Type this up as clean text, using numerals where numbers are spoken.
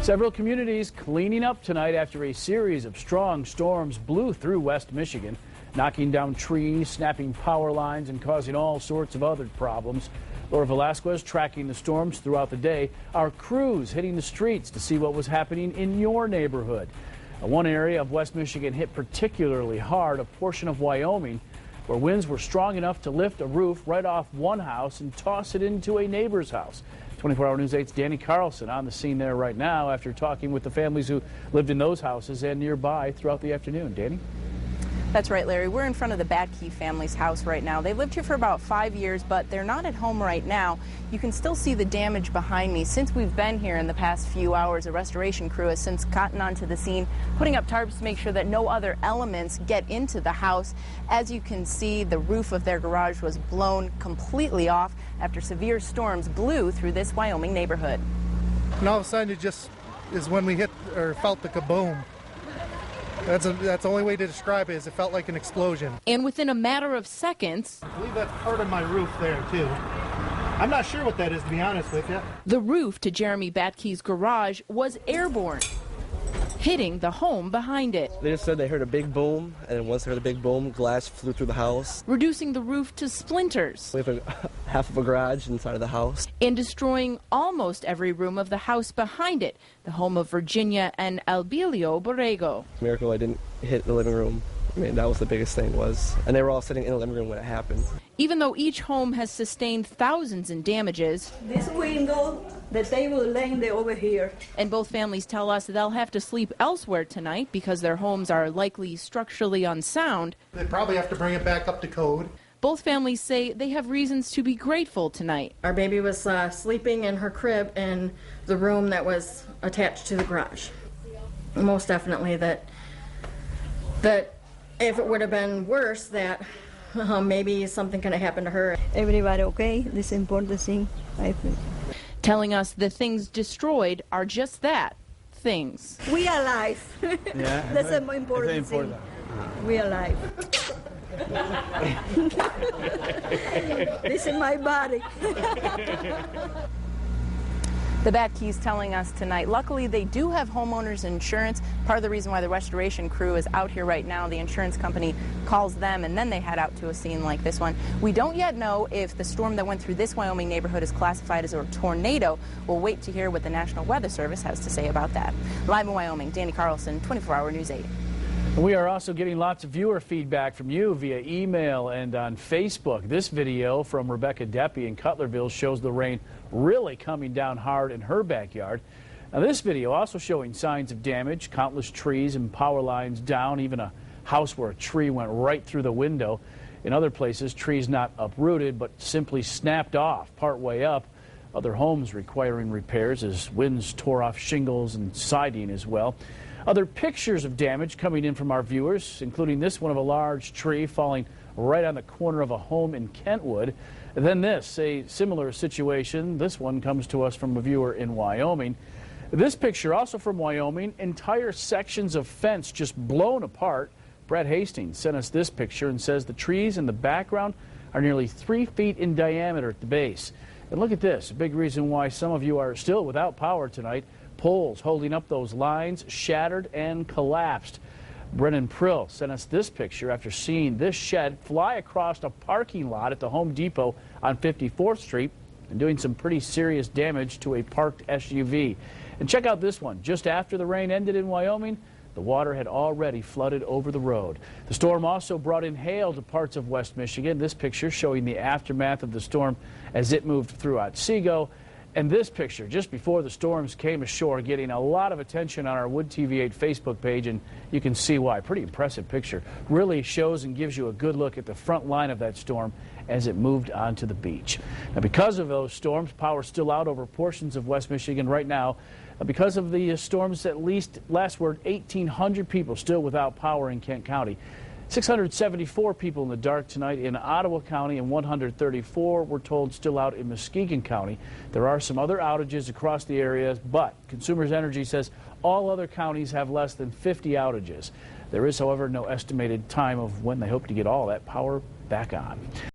Several communities cleaning up tonight after a series of strong storms blew through West Michigan, knocking down trees, snapping power lines, and causing all sorts of other problems. Laura Velasquez tracking the storms throughout the day. Our crews hitting the streets to see what was happening in your neighborhood. One area of West Michigan hit particularly hard, a portion of Wyoming, where winds were strong enough to lift a roof right off one house and toss it into a neighbor's house. 24-Hour News 8's Danny Carlson on the scene there right now after talking with the families who lived in those houses and nearby throughout the afternoon. Danny? That's right, Larry. We're in front of the Badkey family's house right now. They've lived here for about 5 years, but they're not at home right now. You can still see the damage behind me. Since we've been here in the past few hours, a restoration crew has since gotten onto the scene, putting up tarps to make sure that no other elements get into the house. As you can see, the roof of their garage was blown completely off after severe storms blew through this Wyoming neighborhood. And all of a sudden, it just is when we hit or felt the kaboom. That's the only way to describe it, is it felt like an explosion. And within a matter of seconds, I believe that's part of my roof there, too. I'm not sure what that is, to be honest with you. the roof to Jeremy Badkey's garage was airborne, hitting the home behind it, They just said they heard a big boom, and once they heard a big boom, glass flew through the house. reducing the roof to splinters We have half of a garage inside of the house. and destroying almost every room of the house behind it, the home of Virginia and Albilio Borrego. Miracle I didn't hit the living room. I mean, that was the biggest thing was. And they were all sitting in the living room when it happened. Even though each home has sustained thousands in damages, This window, the table laying there over here. and both families tell us they'll have to sleep elsewhere tonight because their homes are likely structurally unsound, They probably have to bring it back up to code. both families say they have reasons to be grateful tonight. Our baby was sleeping in her crib in the room that was attached to the garage. Most definitely that if it would have been worse, that maybe something could have happened to her. Everybody okay? This is important thing, I think. Telling us the things destroyed are just that, things. We are alive. Yeah, That's the more important thing. We are alive. This is my body. The Badkeys telling us tonight, luckily they do have homeowners insurance. Part of the reason why the restoration crew is out here right now, the insurance company calls them and then they head out to a scene like this one. We don't yet know if the storm that went through this Wyoming neighborhood is classified as a tornado. We'll wait to hear what the National Weather Service has to say about that. Live in Wyoming, Danny Carlson, 24-Hour News 8. We are also getting lots of viewer feedback from you via email and on Facebook. This video from Rebecca Deppie in Cutlerville shows the rain really coming down hard in her backyard. Now, this video also showing signs of damage, countless trees and power lines down, even a house where a tree went right through the window. In other places, trees not uprooted but simply snapped off partway up. Other homes requiring repairs as winds tore off shingles and siding as well. Other pictures of damage coming in from our viewers, including this one of a large tree falling right on the corner of a home in Kentwood. And then this, a similar situation. This one comes to us from a viewer in Wyoming. This picture also from Wyoming, entire sections of fence just blown apart. Brett Hastings sent us this picture and says the trees in the background are nearly 3 feet in diameter at the base. And look at this, a big reason why some of you are still without power tonight. Poles holding up those lines shattered and collapsed. Brennan Prill sent us this picture after seeing this shed fly across a parking lot at the Home Depot on 54th Street and doing some pretty serious damage to a parked SUV. And check out this one. Just after the rain ended in Wyoming, the water had already flooded over the road. The storm also brought in hail to parts of West Michigan. This picture showing the aftermath of the storm as it moved through Otsego. And this picture, just before the storms came ashore, getting a lot of attention on our Wood TV 8 Facebook page, and you can see why. Pretty impressive picture. Really shows and gives you a good look at the front line of that storm as it moved onto the beach. Now, because of those storms, power's still out over portions of West Michigan right now. Because of the storms, at least, last word, 1,800 people still without power in Kent County. 674 people in the dark tonight in Ottawa County, and 134 we're told still out in Muskegon County. There are some other outages across the areas, but Consumers Energy says all other counties have less than 50 outages. There is, however, no estimated time of when they hope to get all that power back on.